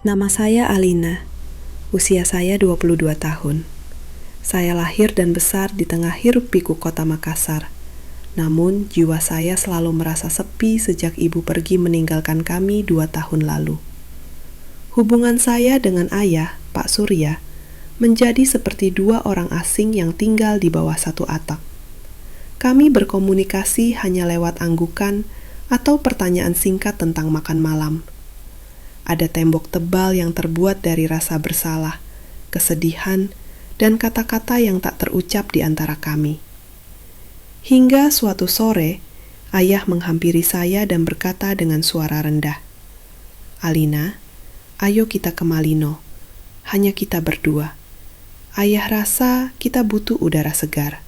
Nama saya Alina. Usia saya 22 tahun. Saya lahir dan besar di tengah hiruk-pikuk kota Makassar. Namun, jiwa saya selalu merasa sepi sejak ibu pergi meninggalkan kami 2 tahun lalu. Hubungan saya dengan ayah, Pak Surya, menjadi seperti dua orang asing yang tinggal di bawah satu atap. Kami berkomunikasi hanya lewat anggukan atau pertanyaan singkat tentang makan malam. Ada tembok tebal yang terbuat dari rasa bersalah, kesedihan, dan kata-kata yang tak terucap di antara kami. Hingga suatu sore, ayah menghampiri saya dan berkata dengan suara rendah, "Alina, ayo kita ke Malino. Hanya kita berdua. Ayah rasa kita butuh udara segar."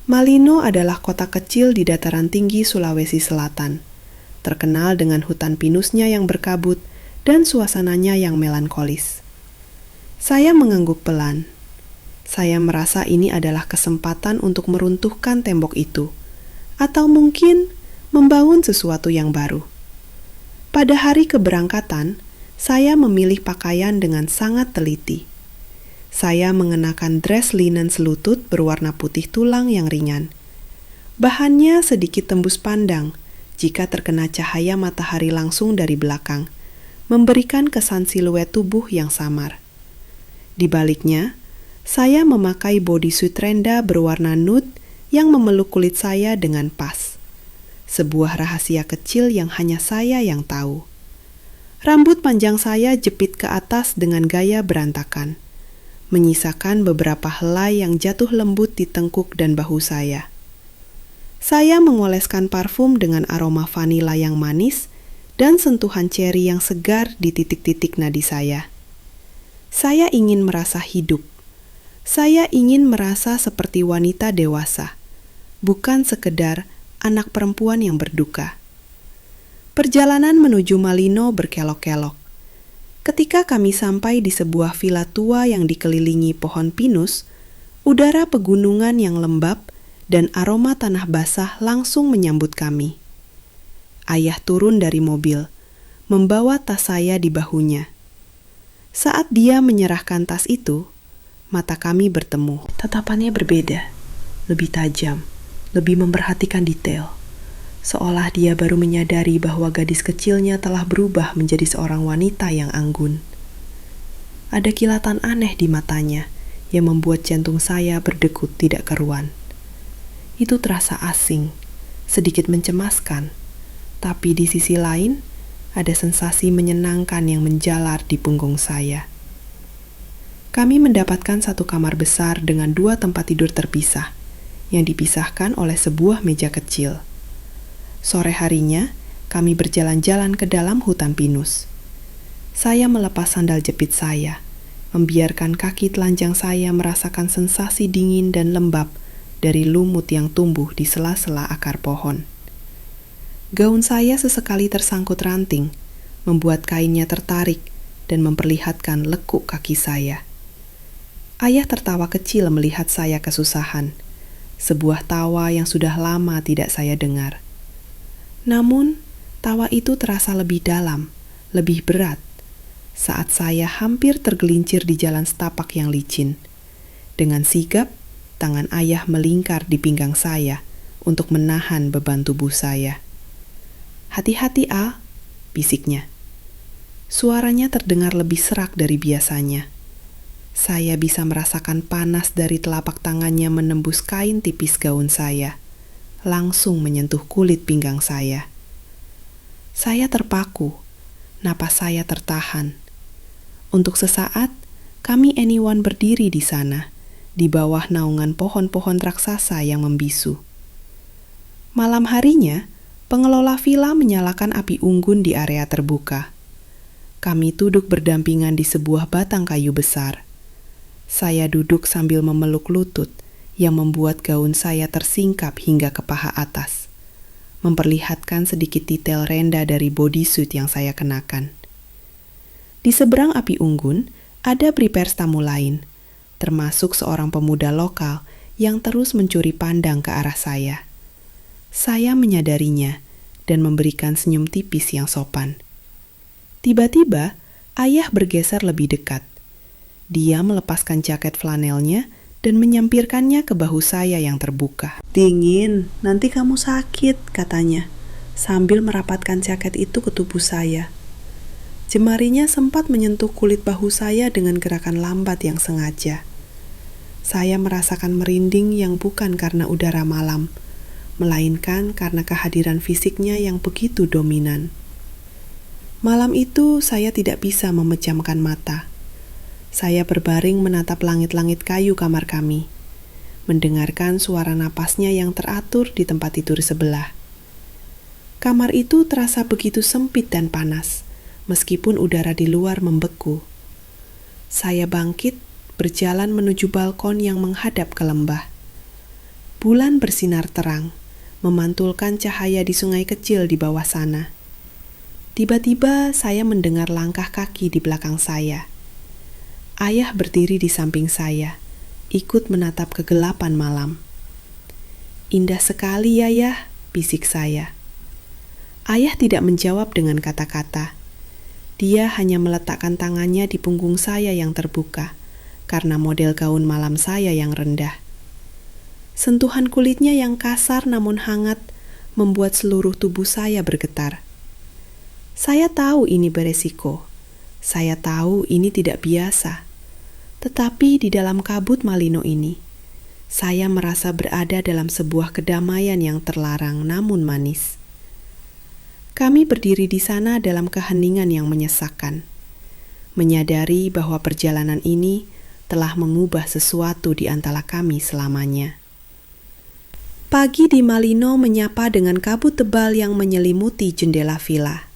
Malino adalah kota kecil di dataran tinggi Sulawesi Selatan, terkenal dengan hutan pinusnya yang berkabut dan suasananya yang melankolis. Saya mengangguk pelan. Saya merasa ini adalah kesempatan untuk meruntuhkan tembok itu, atau mungkin membangun sesuatu yang baru. Pada hari keberangkatan, saya memilih pakaian dengan sangat teliti. Saya mengenakan dress linen selutut berwarna putih tulang yang ringan. Bahannya sedikit tembus pandang jika terkena cahaya matahari langsung dari belakang, memberikan kesan siluet tubuh yang samar. Di baliknya, saya memakai bodysuit renda berwarna nude yang memeluk kulit saya dengan pas. Sebuah rahasia kecil yang hanya saya yang tahu. Rambut panjang saya jepit ke atas dengan gaya berantakan, menyisakan beberapa helai yang jatuh lembut di tengkuk dan bahu saya. Saya mengoleskan parfum dengan aroma vanila yang manis dan sentuhan ceri yang segar di titik-titik nadi saya. Saya ingin merasa hidup. Saya ingin merasa seperti wanita dewasa, bukan sekedar anak perempuan yang berduka. Perjalanan menuju Malino berkelok-kelok. Ketika kami sampai di sebuah villa tua yang dikelilingi pohon pinus, udara pegunungan yang lembab dan aroma tanah basah langsung menyambut kami. Ayah turun dari mobil, membawa tas saya di bahunya. Saat dia menyerahkan tas itu, mata kami bertemu. Tatapannya berbeda, lebih tajam, lebih memperhatikan detail. Seolah dia baru menyadari bahwa gadis kecilnya telah berubah menjadi seorang wanita yang anggun. Ada kilatan aneh di matanya yang membuat jantung saya berdegup tidak karuan. Itu terasa asing, sedikit mencemaskan, tapi di sisi lain, ada sensasi menyenangkan yang menjalar di punggung saya. Kami mendapatkan satu kamar besar dengan 2 tempat tidur terpisah, yang dipisahkan oleh sebuah meja kecil. Sore harinya, kami berjalan-jalan ke dalam hutan pinus. Saya melepas sandal jepit saya, membiarkan kaki telanjang saya merasakan sensasi dingin dan lembab dari lumut yang tumbuh di sela-sela akar pohon. Gaun saya sesekali tersangkut ranting, membuat kainnya tertarik dan memperlihatkan lekuk kaki saya. Ayah tertawa kecil melihat saya kesusahan, sebuah tawa yang sudah lama tidak saya dengar. Namun, tawa itu terasa lebih dalam, lebih berat, saat saya hampir tergelincir di jalan setapak yang licin. Dengan sigap, tangan ayah melingkar di pinggang saya untuk menahan beban tubuh saya. "Hati-hati, Al," bisiknya. Suaranya terdengar lebih serak dari biasanya. Saya bisa merasakan panas dari telapak tangannya menembus kain tipis gaun saya, langsung menyentuh kulit pinggang saya. Saya terpaku, napas saya tertahan. Untuk sesaat, kami anyone berdiri di sana, di bawah naungan pohon-pohon raksasa yang membisu. Malam harinya, pengelola villa menyalakan api unggun di area terbuka. Kami duduk berdampingan di sebuah batang kayu besar. Saya duduk sambil memeluk lutut yang membuat gaun saya tersingkap hingga ke paha atas, memperlihatkan sedikit detail renda dari bodysuit yang saya kenakan. Di seberang api unggun, ada prepers tamu lain, termasuk seorang pemuda lokal yang terus mencuri pandang ke arah saya. Saya menyadarinya dan memberikan senyum tipis yang sopan. Tiba-tiba, Ayah bergeser lebih dekat. Dia melepaskan jaket flanelnya dan menyampirkannya ke bahu saya yang terbuka. "Dingin, nanti kamu sakit," katanya, sambil merapatkan jaket itu ke tubuh saya. Jemarinya sempat menyentuh kulit bahu saya dengan gerakan lambat yang sengaja. Saya merasakan merinding yang bukan karena udara malam, melainkan karena kehadiran fisiknya yang begitu dominan. Malam itu saya tidak bisa memejamkan mata. Saya berbaring menatap langit-langit kayu kamar kami, mendengarkan suara napasnya yang teratur di tempat tidur sebelah. Kamar itu terasa begitu sempit dan panas, meskipun udara di luar membeku. Saya bangkit, berjalan menuju balkon yang menghadap ke lembah. Bulan bersinar terang, memantulkan cahaya di sungai kecil di bawah sana. Tiba-tiba saya mendengar langkah kaki di belakang saya. Ayah berdiri di samping saya, ikut menatap kegelapan malam. "Indah sekali, Ayah," bisik saya. Ayah tidak menjawab dengan kata-kata. Dia hanya meletakkan tangannya di punggung saya yang terbuka, karena model gaun malam saya yang rendah. Sentuhan kulitnya yang kasar namun hangat membuat seluruh tubuh saya bergetar. Saya tahu ini beresiko. Saya tahu ini tidak biasa. Tetapi di dalam kabut Malino ini, saya merasa berada dalam sebuah kedamaian yang terlarang namun manis. Kami berdiri di sana dalam keheningan yang menyesakkan, menyadari bahwa perjalanan ini telah mengubah sesuatu di antara kami selamanya. Pagi di Malino menyapa dengan kabut tebal yang menyelimuti jendela villa.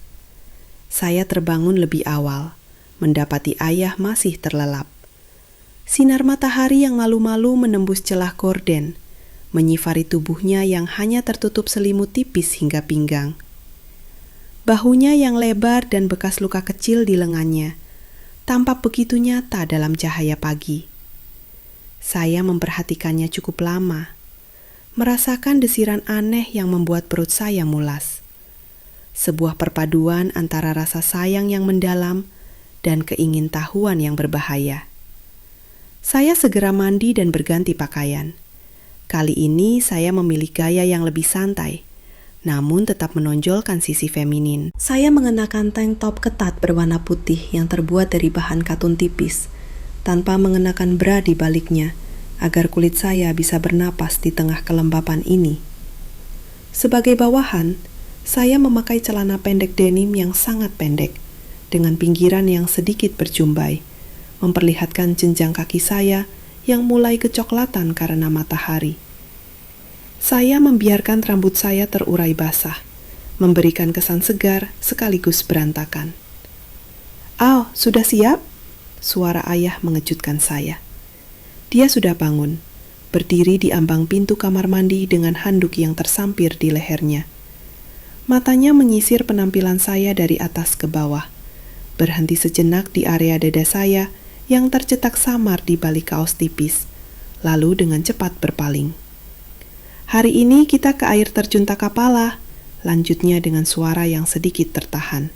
Saya terbangun lebih awal, mendapati ayah masih terlelap. Sinar matahari yang malu-malu menembus celah gorden, menyifari tubuhnya yang hanya tertutup selimut tipis hingga pinggang. Bahunya yang lebar dan bekas luka kecil di lengannya tampak begitu nyata dalam cahaya pagi. Saya memperhatikannya cukup lama, merasakan desiran aneh yang membuat perut saya mulas. Sebuah perpaduan antara rasa sayang yang mendalam dan keingintahuan yang berbahaya. Saya segera mandi dan berganti pakaian. Kali ini saya memilih gaya yang lebih santai, namun tetap menonjolkan sisi feminin. Saya mengenakan tank top ketat berwarna putih yang terbuat dari bahan katun tipis, tanpa mengenakan bra di baliknya, agar kulit saya bisa bernapas di tengah kelembapan ini. Sebagai bawahan, saya memakai celana pendek denim yang sangat pendek, dengan pinggiran yang sedikit berjumbai, memperlihatkan jenjang kaki saya yang mulai kecoklatan karena matahari. Saya membiarkan rambut saya terurai basah, memberikan kesan segar sekaligus berantakan. "Al, sudah siap?" Suara ayah mengejutkan saya. Dia sudah bangun, berdiri di ambang pintu kamar mandi dengan handuk yang tersampir di lehernya. Matanya menyisir penampilan saya dari atas ke bawah, berhenti sejenak di area dada saya yang tercetak samar di balik kaos tipis, lalu dengan cepat berpaling. "Hari ini kita ke air terjun Takapala," lanjutnya dengan suara yang sedikit tertahan.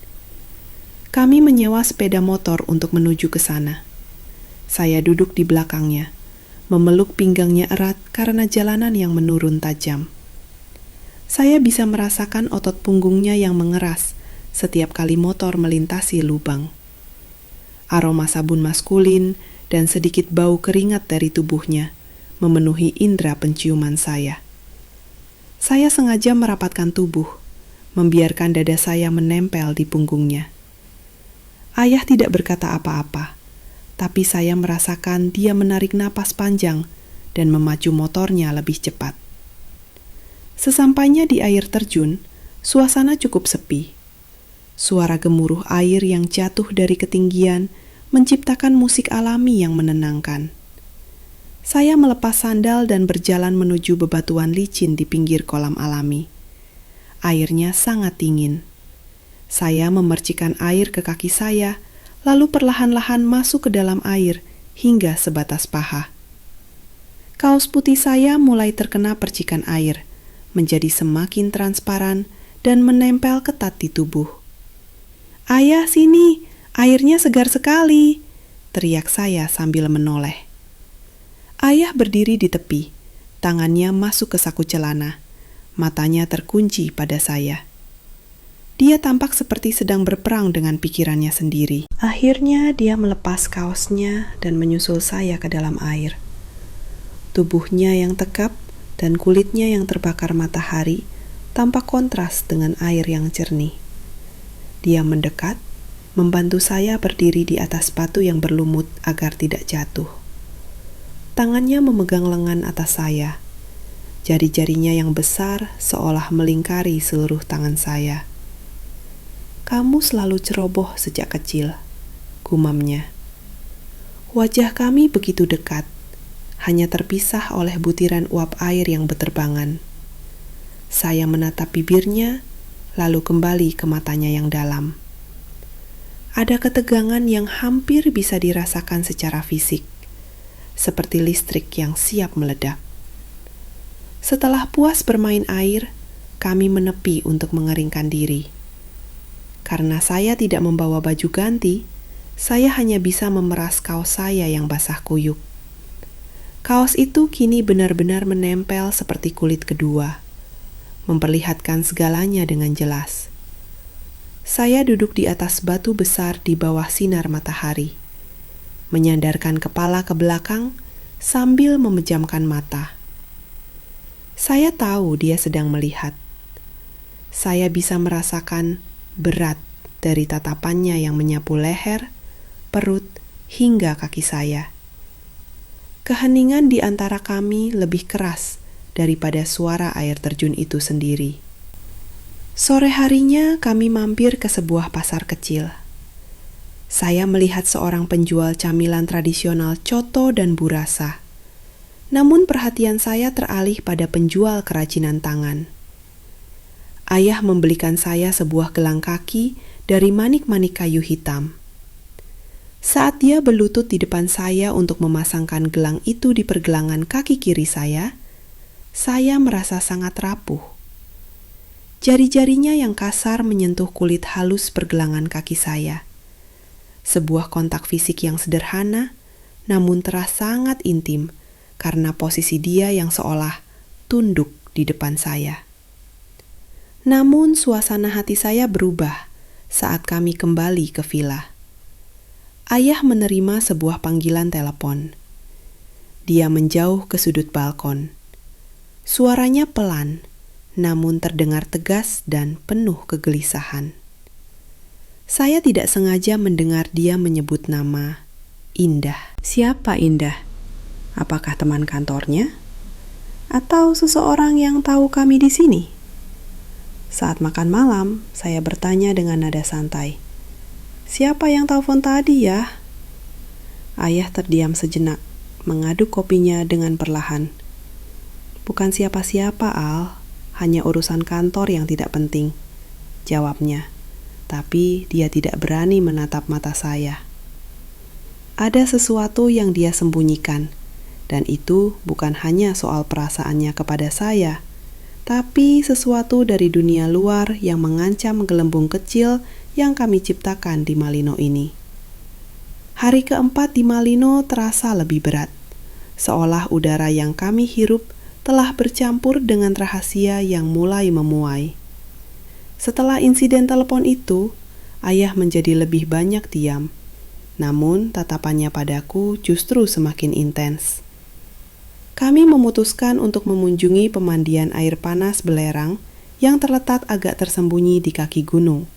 Kami menyewa sepeda motor untuk menuju ke sana. Saya duduk di belakangnya, memeluk pinggangnya erat karena jalanan yang menurun tajam. Saya bisa merasakan otot punggungnya yang mengeras setiap kali motor melintasi lubang. Aroma sabun maskulin dan sedikit bau keringat dari tubuhnya memenuhi indera penciuman saya. Saya sengaja merapatkan tubuh, membiarkan dada saya menempel di punggungnya. Ayah tidak berkata apa-apa, tapi saya merasakan dia menarik napas panjang dan memacu motornya lebih cepat. Sesampainya di air terjun, suasana cukup sepi. Suara gemuruh air yang jatuh dari ketinggian menciptakan musik alami yang menenangkan. Saya melepas sandal dan berjalan menuju bebatuan licin di pinggir kolam alami. Airnya sangat dingin. Saya memercikan air ke kaki saya, lalu perlahan-lahan masuk ke dalam air hingga sebatas paha. Kaos putih saya mulai terkena percikan air, menjadi semakin transparan dan menempel ketat di tubuh. "Ayah, sini! Airnya segar sekali, teriak saya sambil menoleh. Ayah berdiri di tepi, tangannya masuk ke saku celana, matanya terkunci pada saya. Dia tampak seperti sedang berperang dengan pikirannya sendiri. Akhirnya dia melepas kaosnya dan menyusul saya ke dalam air. Tubuhnya yang tekap dan kulitnya yang terbakar matahari tampak kontras dengan air yang jernih. Dia mendekat, membantu saya berdiri di atas batu yang berlumut agar tidak jatuh. Tangannya memegang lengan atas saya. Jari-jarinya yang besar seolah melingkari seluruh tangan saya. "Kamu selalu ceroboh sejak kecil," gumamnya. Wajah kami begitu dekat, hanya terpisah oleh butiran uap air yang berterbangan. Saya menatap bibirnya, lalu kembali ke matanya yang dalam. Ada ketegangan yang hampir bisa dirasakan secara fisik, seperti listrik yang siap meledak. Setelah puas bermain air, kami menepi untuk mengeringkan diri. Karena saya tidak membawa baju ganti, saya hanya bisa memeras kaos saya yang basah kuyup. Kaos itu kini benar-benar menempel seperti kulit kedua, memperlihatkan segalanya dengan jelas. Saya duduk di atas batu besar di bawah sinar matahari, menyandarkan kepala ke belakang sambil memejamkan mata. Saya tahu dia sedang melihat. Saya bisa merasakan berat dari tatapannya yang menyapu leher, perut, hingga kaki saya. Keheningan di antara kami lebih keras daripada suara air terjun itu sendiri. Sore harinya kami mampir ke sebuah pasar kecil. Saya melihat seorang penjual camilan tradisional coto dan burasa. Namun perhatian saya teralih pada penjual kerajinan tangan. Ayah membelikan saya sebuah gelang kaki dari manik-manik kayu hitam. Saat dia berlutut di depan saya untuk memasangkan gelang itu di pergelangan kaki kiri saya merasa sangat rapuh. Jari-jarinya yang kasar menyentuh kulit halus pergelangan kaki saya. Sebuah kontak fisik yang sederhana, namun terasa sangat intim karena posisi dia yang seolah tunduk di depan saya. Namun suasana hati saya berubah saat kami kembali ke villa. Ayah menerima sebuah panggilan telepon. Dia menjauh ke sudut balkon. Suaranya pelan, namun terdengar tegas dan penuh kegelisahan. Saya tidak sengaja mendengar dia menyebut nama Indah. Siapa Indah? Apakah teman kantornya? Atau seseorang yang tahu kami di sini? Saat makan malam, saya bertanya dengan nada santai. "Siapa yang telepon tadi ya?" Ayah terdiam sejenak, mengaduk kopinya dengan perlahan. "Bukan siapa-siapa, Al. Hanya urusan kantor yang tidak penting," jawabnya. Tapi dia tidak berani menatap mata saya. Ada sesuatu yang dia sembunyikan, dan itu bukan hanya soal perasaannya kepada saya, tapi sesuatu dari dunia luar yang mengancam gelembung kecil yang kami ciptakan di Malino ini. Hari keempat di Malino terasa lebih berat, seolah udara yang kami hirup telah bercampur dengan rahasia yang mulai memuai. Setelah insiden telepon itu, ayah menjadi lebih banyak diam, namun tatapannya padaku justru semakin intens. Kami memutuskan untuk mengunjungi pemandian air panas belerang yang terletak agak tersembunyi di kaki gunung.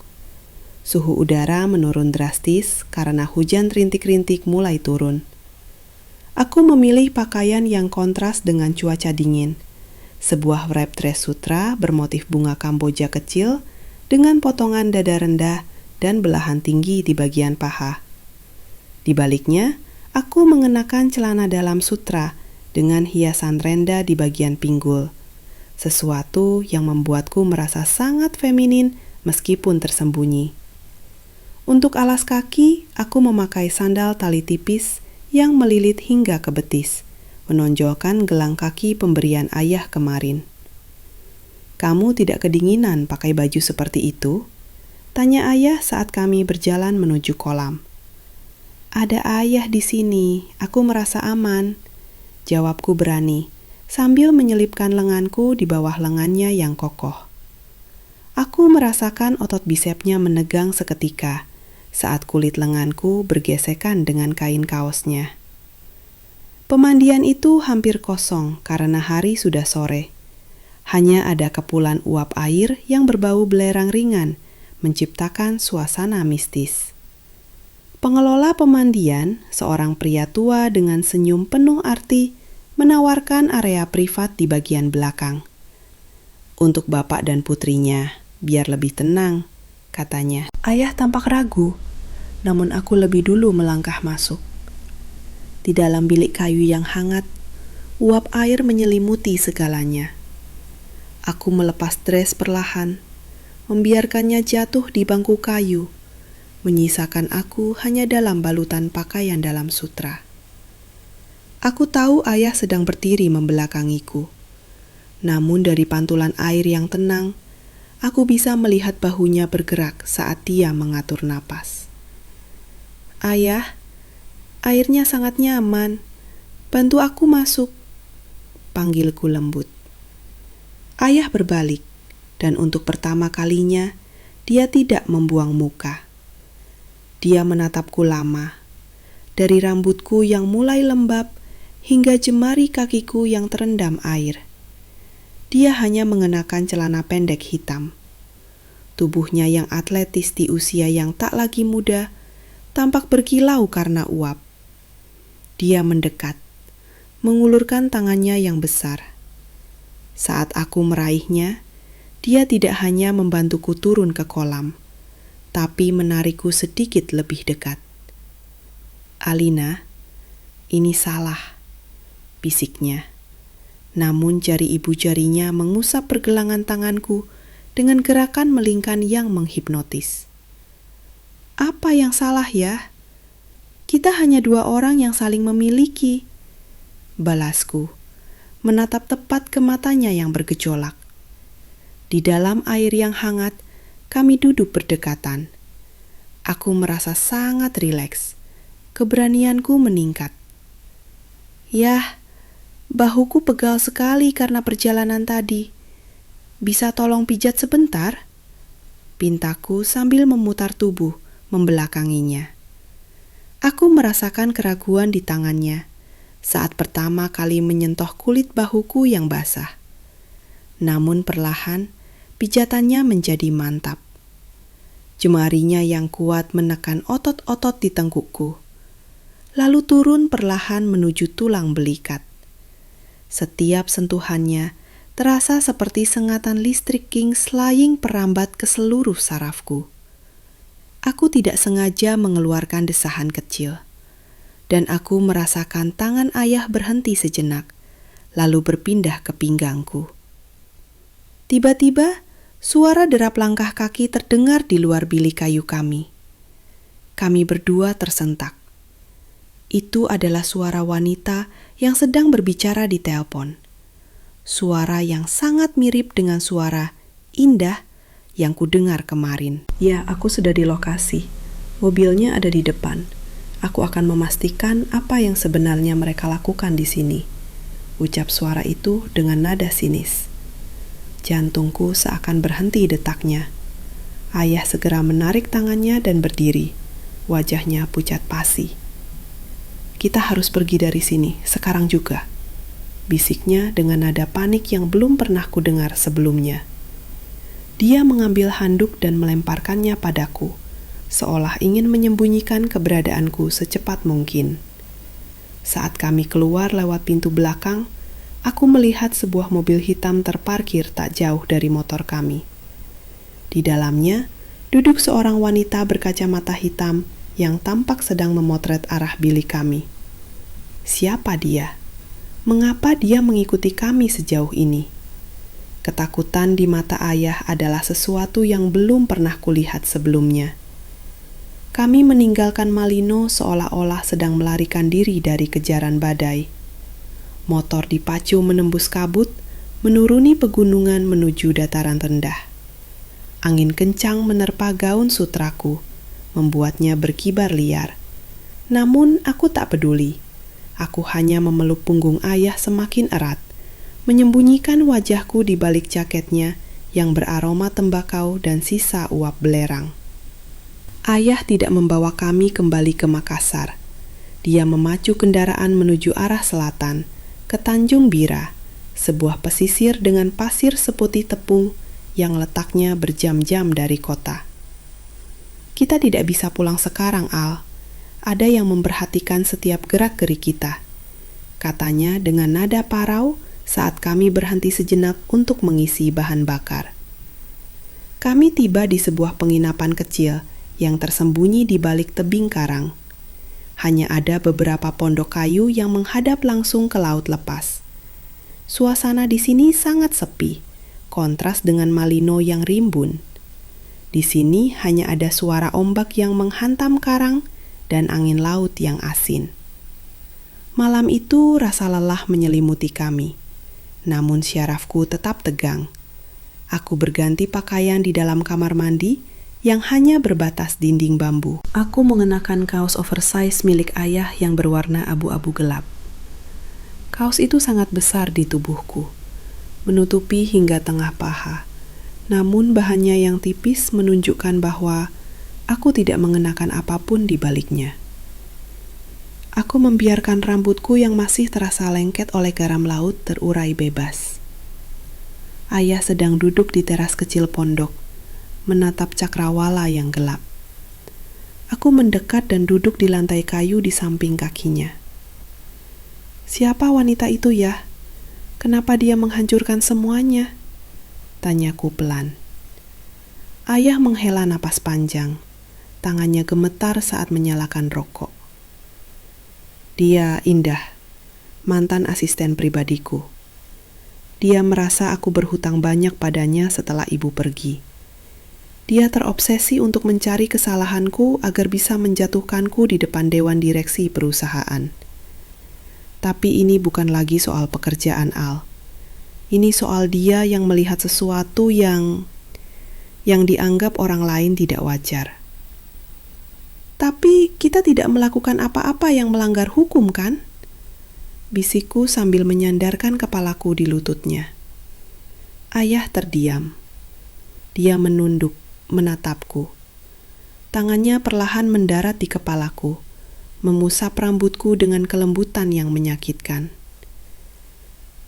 Suhu udara menurun drastis karena hujan rintik-rintik mulai turun. Aku memilih pakaian yang kontras dengan cuaca dingin. Sebuah wrap dress sutra bermotif bunga Kamboja kecil dengan potongan dada rendah dan belahan tinggi di bagian paha. Di baliknya, aku mengenakan celana dalam sutra dengan hiasan renda di bagian pinggul. Sesuatu yang membuatku merasa sangat feminin meskipun tersembunyi. Untuk alas kaki, aku memakai sandal tali tipis yang melilit hingga ke betis, menonjolkan gelang kaki pemberian ayah kemarin. "Kamu tidak kedinginan pakai baju seperti itu?" Tanya ayah saat kami berjalan menuju kolam. Ada ayah di sini, aku merasa aman, jawabku berani, sambil menyelipkan lenganku di bawah lengannya yang kokoh. Aku merasakan otot bisepnya menegang seketika saat kulit lenganku bergesekan dengan kain kaosnya. Pemandian itu hampir kosong karena hari sudah sore. Hanya ada kepulan uap air yang berbau belerang ringan, menciptakan suasana mistis. Pengelola pemandian, seorang pria tua dengan senyum penuh arti, menawarkan area privat di bagian belakang. Untuk bapak dan putrinya, biar lebih tenang, katanya. Ayah tampak ragu, namun aku lebih dulu melangkah masuk. Di dalam bilik kayu yang hangat, uap air menyelimuti segalanya. Aku melepas dres perlahan, membiarkannya jatuh di bangku kayu, menyisakan aku hanya dalam balutan pakaian dalam sutra. Aku tahu ayah sedang berdiri membelakangiku. Namun dari pantulan air yang tenang, aku bisa melihat bahunya bergerak saat dia mengatur napas. Ayah, airnya sangat nyaman. Bantu aku masuk, panggilku lembut. Ayah berbalik, dan untuk pertama kalinya, dia tidak membuang muka. Dia menatapku lama, dari rambutku yang mulai lembab hingga jemari kakiku yang terendam air. Dia hanya mengenakan celana pendek hitam. Tubuhnya yang atletis di usia yang tak lagi muda, tampak berkilau karena uap. Dia mendekat, mengulurkan tangannya yang besar. Saat aku meraihnya, dia tidak hanya membantuku turun ke kolam, tapi menarikku sedikit lebih dekat. Alina, ini salah, bisiknya. Namun jari ibu jarinya mengusap pergelangan tanganku dengan gerakan melingkan yang menghipnotis. Apa yang salah ya? Kita hanya dua orang yang saling memiliki, balasku, menatap tepat ke matanya yang bergejolak. Di dalam air yang hangat, kami duduk berdekatan. Aku merasa sangat rileks. Keberanianku meningkat. Yah, bahuku pegal sekali karena perjalanan tadi. Bisa tolong pijat sebentar? Pintaku sambil memutar tubuh, membelakanginya. Aku merasakan keraguan di tangannya saat pertama kali menyentuh kulit bahuku yang basah. Namun perlahan, pijatannya menjadi mantap. Jemarinya yang kuat menekan otot-otot di tengkukku, lalu turun perlahan menuju tulang belikat. Setiap sentuhannya terasa seperti sengatan listrik kingslaying perambat ke seluruh sarafku. Aku tidak sengaja mengeluarkan desahan kecil, dan aku merasakan tangan ayah berhenti sejenak, lalu berpindah ke pinggangku. Tiba-tiba, suara derap langkah kaki terdengar di luar bilik kayu kami. Kami berdua tersentak. Itu adalah suara wanita yang sedang berbicara di telepon. Suara yang sangat mirip dengan suara indah yang kudengar kemarin. Ya, aku sudah di lokasi. Mobilnya ada di depan. Aku akan memastikan apa yang sebenarnya mereka lakukan di sini. Ucap suara itu dengan nada sinis. Jantungku seakan berhenti detaknya. Ayah segera menarik tangannya dan berdiri. Wajahnya pucat pasi. Kita harus pergi dari sini, sekarang juga. Bisiknya dengan nada panik yang belum pernah kudengar sebelumnya. Dia mengambil handuk dan melemparkannya padaku, seolah ingin menyembunyikan keberadaanku secepat mungkin. Saat kami keluar lewat pintu belakang, aku melihat sebuah mobil hitam terparkir tak jauh dari motor kami. Di dalamnya, duduk seorang wanita berkacamata hitam yang tampak sedang memotret arah bilik kami. Siapa dia? Mengapa dia mengikuti kami sejauh ini? Ketakutan di mata ayah adalah sesuatu yang belum pernah kulihat sebelumnya. Kami meninggalkan Malino seolah-olah sedang melarikan diri dari kejaran badai. Motor dipacu menembus kabut, menuruni pegunungan menuju dataran rendah. Angin kencang menerpa gaun sutraku, membuatnya berkibar liar. Namun aku tak peduli. Aku hanya memeluk punggung ayah semakin erat, menyembunyikan wajahku di balik jaketnya yang beraroma tembakau dan sisa uap belerang. Ayah tidak membawa kami kembali ke Makassar. Dia memacu kendaraan menuju arah selatan, ke Tanjung Bira, sebuah pesisir dengan pasir seputih tepung yang letaknya berjam-jam dari kota. Kita tidak bisa pulang sekarang, Al. Ada yang memperhatikan setiap gerak-gerik kita. Katanya dengan nada parau saat kami berhenti sejenak untuk mengisi bahan bakar. Kami tiba di sebuah penginapan kecil yang tersembunyi di balik tebing karang. Hanya ada beberapa pondok kayu yang menghadap langsung ke laut lepas. Suasana di sini sangat sepi, kontras dengan Malino yang rimbun. Di sini hanya ada suara ombak yang menghantam karang dan angin laut yang asin. Malam itu rasa lelah menyelimuti kami, namun syarafku tetap tegang. Aku berganti pakaian di dalam kamar mandi yang hanya berbatas dinding bambu. Aku mengenakan kaos oversize milik ayah yang berwarna abu-abu gelap. Kaos itu sangat besar di tubuhku, menutupi hingga tengah paha. Namun bahannya yang tipis menunjukkan bahwa aku tidak mengenakan apapun di baliknya. Aku membiarkan rambutku yang masih terasa lengket oleh garam laut terurai bebas. Ayah sedang duduk di teras kecil pondok, menatap cakrawala yang gelap. Aku mendekat dan duduk di lantai kayu di samping kakinya. "Siapa wanita itu ya? Kenapa dia menghancurkan semuanya?" tanyaku pelan. Ayah menghela napas panjang. Tangannya gemetar saat menyalakan rokok. "Dia Indah, mantan asisten pribadiku. Dia merasa aku berhutang banyak padanya setelah ibu pergi. Dia terobsesi untuk mencari kesalahanku agar bisa menjatuhkanku di depan dewan direksi perusahaan. Tapi ini bukan lagi soal pekerjaan, Al. Ini soal dia yang melihat sesuatu yang dianggap orang lain tidak wajar. Tapi kita tidak melakukan apa-apa yang melanggar hukum, kan?" bisikku sambil menyandarkan kepalaku di lututnya. Ayah terdiam. Dia menunduk, menatapku. Tangannya perlahan mendarat di kepalaku, memusap rambutku dengan kelembutan yang menyakitkan.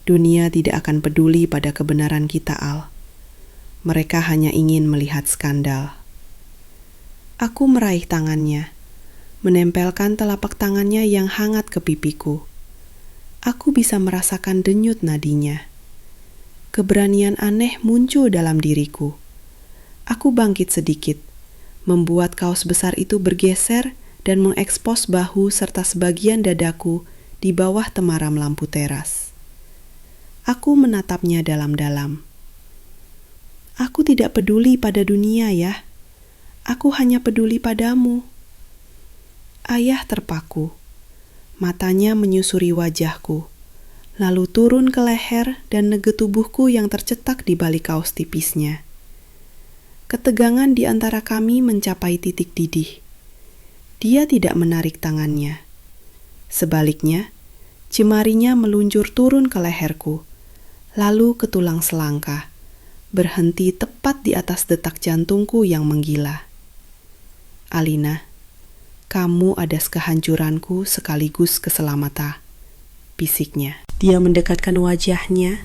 "Dunia tidak akan peduli pada kebenaran kita, Al. Mereka hanya ingin melihat skandal." Aku meraih tangannya, menempelkan telapak tangannya yang hangat ke pipiku. Aku bisa merasakan denyut nadinya. Keberanian aneh muncul dalam diriku. Aku bangkit sedikit, membuat kaos besar itu bergeser dan mengekspos bahu serta sebagian dadaku di bawah temaram lampu teras. Aku menatapnya dalam-dalam. "Aku tidak peduli pada dunia ya. Aku hanya peduli padamu." Ayah terpaku. Matanya menyusuri wajahku, lalu turun ke leher dan nege tubuhku yang tercetak di balik kaos tipisnya. Ketegangan di antara kami mencapai titik didih. Dia tidak menarik tangannya. Sebaliknya, jemarinya meluncur turun ke leherku, lalu ke tulang selangka, berhenti tepat di atas detak jantungku yang menggila. "Alina, kamu adas kehancuranku sekaligus keselamatan," bisiknya. Dia mendekatkan wajahnya,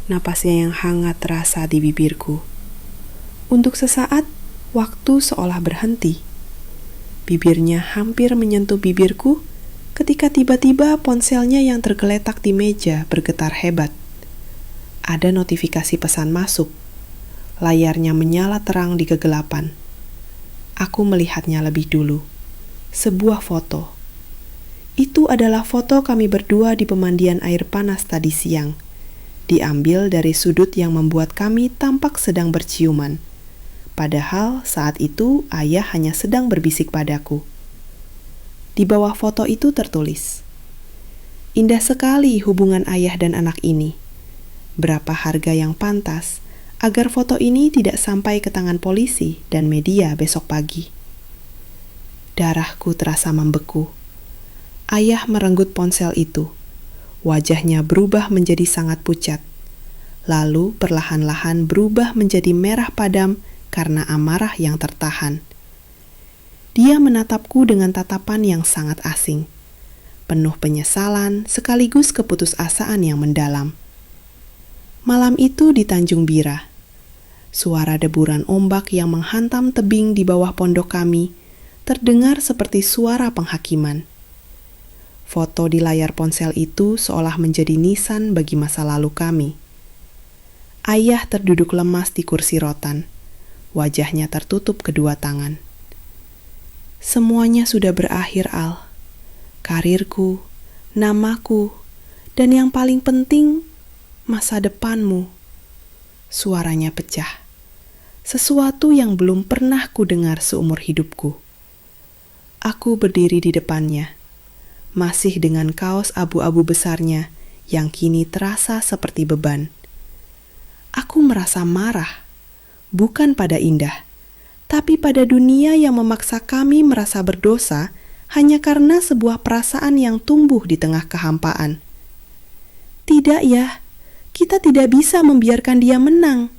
napasnya yang hangat terasa di bibirku. Untuk sesaat, waktu seolah berhenti. Bibirnya hampir menyentuh bibirku ketika tiba-tiba ponselnya yang tergeletak di meja bergetar hebat. Ada notifikasi pesan masuk. Layarnya menyala terang di kegelapan. Aku melihatnya lebih dulu. Sebuah foto. Itu adalah foto kami berdua di pemandian air panas tadi siang. Diambil dari sudut yang membuat kami tampak sedang berciuman. Padahal saat itu ayah hanya sedang berbisik padaku. Di bawah foto itu tertulis, "Indah sekali hubungan ayah dan anak ini. Berapa harga yang pantas agar foto ini tidak sampai ke tangan polisi dan media besok pagi. Darahku terasa membeku. Ayah merenggut ponsel itu. Wajahnya berubah menjadi sangat pucat. Lalu perlahan-lahan berubah menjadi merah padam karena amarah yang tertahan. Dia menatapku dengan tatapan yang sangat asing, penuh penyesalan sekaligus keputusasaan yang mendalam. Malam itu di Tanjung Bira, suara deburan ombak yang menghantam tebing di bawah pondok kami terdengar seperti suara penghakiman. Foto di layar ponsel itu seolah menjadi nisan bagi masa lalu kami. Ayah terduduk lemas di kursi rotan, wajahnya tertutup kedua tangan. Semuanya sudah berakhir, Al. Karirku, namaku, dan yang paling penting, masa depanmu. Suaranya pecah. Sesuatu yang belum pernah kudengar seumur hidupku. Aku berdiri di depannya, masih dengan kaos abu-abu besarnya yang kini terasa seperti beban. Aku merasa marah, bukan pada Indah, tapi pada dunia yang memaksa kami merasa berdosa hanya karena sebuah perasaan yang tumbuh di tengah kehampaan. Tidak ya, kita tidak bisa membiarkan dia menang,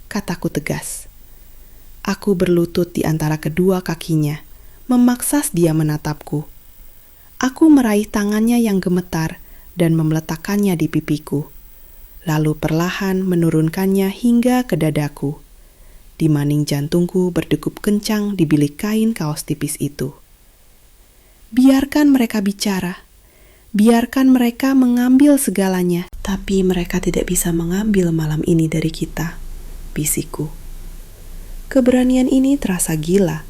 kataku tegas. Aku berlutut di antara kedua kakinya, memaksa dia menatapku. Aku meraih tangannya yang gemetar dan meletakkannya di pipiku, lalu perlahan menurunkannya hingga ke dadaku. Di maning jantungku berdegup kencang di bilik kain kaos tipis itu. Biarkan mereka bicara, biarkan mereka mengambil segalanya, tapi mereka tidak bisa mengambil malam ini dari kita, bisikku. Keberanian ini terasa gila.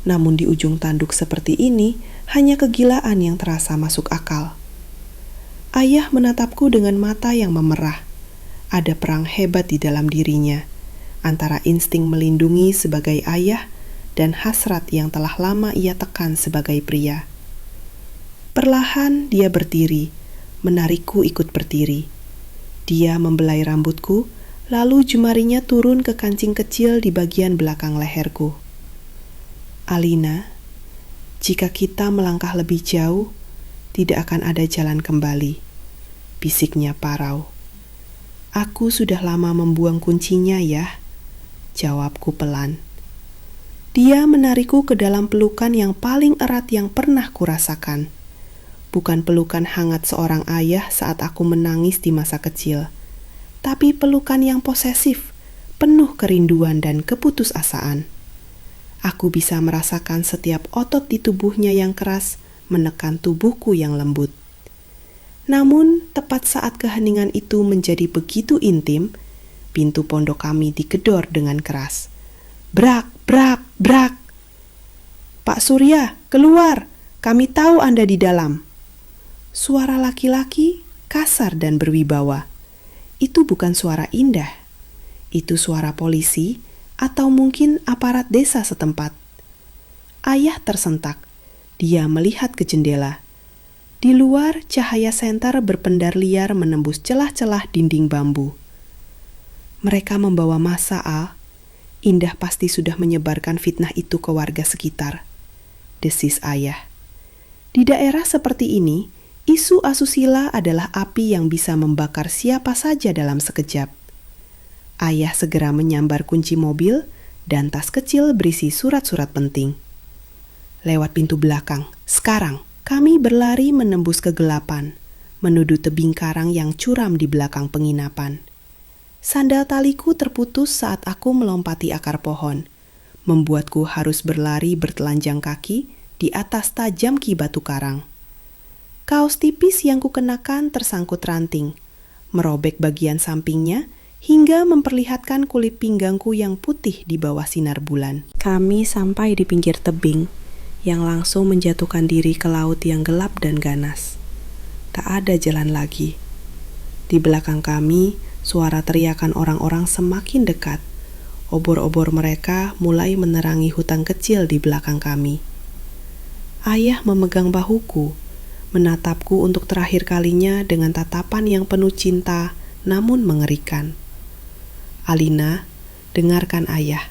Namun di ujung tanduk seperti ini, hanya kegilaan yang terasa masuk akal. Ayah menatapku dengan mata yang memerah. Ada perang hebat di dalam dirinya, antara insting melindungi sebagai ayah dan hasrat yang telah lama ia tekan sebagai pria. Perlahan dia berdiri, menarikku ikut berdiri. Dia membelai rambutku, lalu jemarinya turun ke kancing kecil di bagian belakang leherku. Alina, jika kita melangkah lebih jauh, tidak akan ada jalan kembali, bisiknya parau. Aku sudah lama membuang kuncinya ya, jawabku pelan. Dia menarikku ke dalam pelukan yang paling erat yang pernah kurasakan. Bukan pelukan hangat seorang ayah saat aku menangis di masa kecil, tapi pelukan yang posesif, penuh kerinduan dan keputusasaan. Aku bisa merasakan setiap otot di tubuhnya yang keras menekan tubuhku yang lembut. Namun, tepat saat keheningan itu menjadi begitu intim, pintu pondok kami digedor dengan keras. Brak, brak, brak. Pak Surya, keluar. Kami tahu Anda di dalam. Suara laki-laki kasar dan berwibawa. Itu bukan suara Indah. Itu suara polisi atau mungkin aparat desa setempat. Ayah tersentak. Dia melihat ke jendela. Di luar, cahaya senter berpendar liar menembus celah-celah dinding bambu. Mereka membawa massa, Al. Indah pasti sudah menyebarkan fitnah itu ke warga sekitar, desis ayah. Di daerah seperti ini, isu asusila adalah api yang bisa membakar siapa saja dalam sekejap. Ayah segera menyambar kunci mobil dan tas kecil berisi surat-surat penting. Lewat pintu belakang, sekarang kami berlari menembus kegelapan, menuju tebing karang yang curam di belakang penginapan. Sandal taliku terputus saat aku melompati akar pohon, membuatku harus berlari bertelanjang kaki di atas tajam ki batu karang. Kaos tipis yang kukenakan tersangkut ranting, merobek bagian sampingnya hingga memperlihatkan kulit pinggangku yang putih di bawah sinar bulan. Kami sampai di pinggir tebing yang langsung menjatuhkan diri ke laut yang gelap dan ganas. Tak ada jalan lagi. Di belakang kami, suara teriakan orang-orang semakin dekat. Obor-obor mereka mulai menerangi hutan kecil di belakang kami. Ayah memegang bahuku, menatapku untuk terakhir kalinya dengan tatapan yang penuh cinta namun mengerikan. Alina, dengarkan ayah.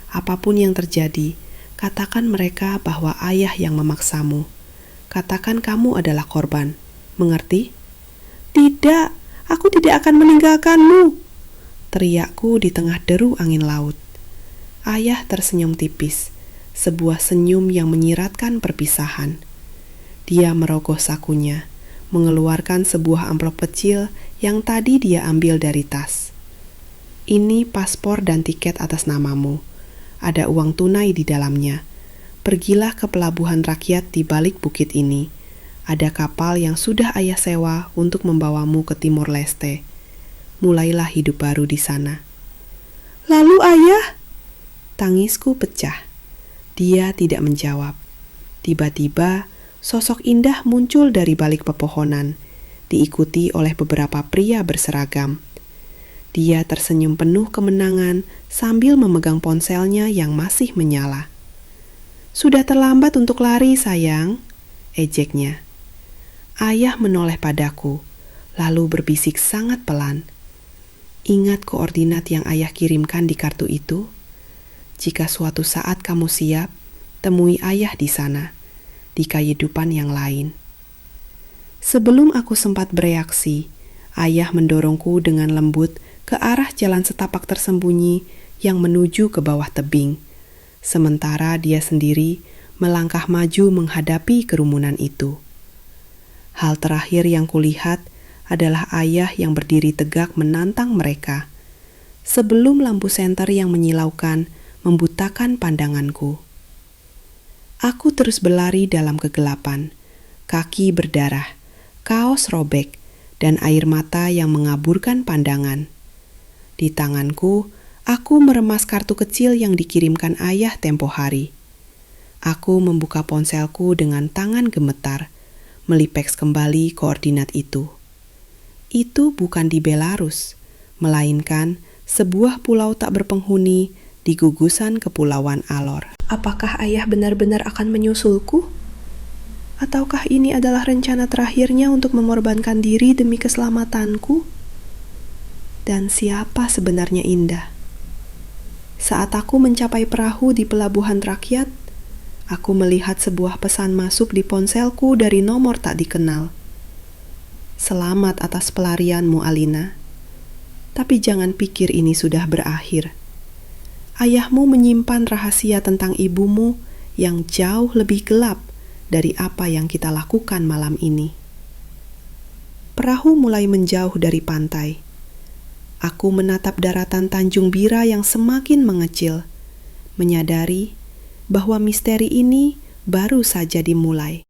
Apapun yang terjadi, katakan mereka bahwa ayah yang memaksamu. Katakan kamu adalah korban. Mengerti? Tidak, aku tidak akan meninggalkanmu, teriakku di tengah deru angin laut. Ayah tersenyum tipis, sebuah senyum yang menyiratkan perpisahan. Dia merogoh sakunya, mengeluarkan sebuah amplop kecil yang tadi dia ambil dari tas. Ini paspor dan tiket atas namamu. Ada uang tunai di dalamnya. Pergilah ke pelabuhan rakyat di balik bukit ini. Ada kapal yang sudah ayah sewa untuk membawamu ke Timor Leste. Mulailah hidup baru di sana. Lalu ayah? Tangisku pecah. Dia tidak menjawab. Tiba-tiba, sosok indah muncul dari balik pepohonan, diikuti oleh beberapa pria berseragam. Dia tersenyum penuh kemenangan sambil memegang ponselnya yang masih menyala. Sudah terlambat untuk lari, sayang, ejeknya. Ayah menoleh padaku, lalu berbisik sangat pelan. Ingat koordinat yang ayah kirimkan di kartu itu? Jika suatu saat kamu siap, temui ayah di sana, di kehidupan yang lain. Sebelum aku sempat bereaksi, ayah mendorongku dengan lembut ke arah jalan setapak tersembunyi yang menuju ke bawah tebing, sementara dia sendiri melangkah maju menghadapi kerumunan itu. Hal terakhir yang kulihat adalah ayah yang berdiri tegak menantang mereka, sebelum lampu senter yang menyilaukan membutakan pandanganku. Aku terus berlari dalam kegelapan, kaki berdarah, kaos robek, dan air mata yang mengaburkan pandangan. Di tanganku, aku meremas kartu kecil yang dikirimkan ayah tempo hari. Aku membuka ponselku dengan tangan gemetar, melipeks kembali koordinat itu. Itu bukan di Belarus, melainkan sebuah pulau tak berpenghuni di gugusan Kepulauan Alor. Apakah ayah benar-benar akan menyusulku? Ataukah ini adalah rencana terakhirnya untuk mengorbankan diri demi keselamatanku? Dan siapa sebenarnya Indah? Saat aku mencapai perahu di pelabuhan rakyat, aku melihat sebuah pesan masuk di ponselku dari nomor tak dikenal. Selamat atas pelarianmu, Alina. Tapi jangan pikir ini sudah berakhir. Ayahmu menyimpan rahasia tentang ibumu yang jauh lebih gelap dari apa yang kita lakukan malam ini. Perahu mulai menjauh dari pantai. Aku menatap daratan Tanjung Bira yang semakin mengecil, menyadari bahwa misteri ini baru saja dimulai.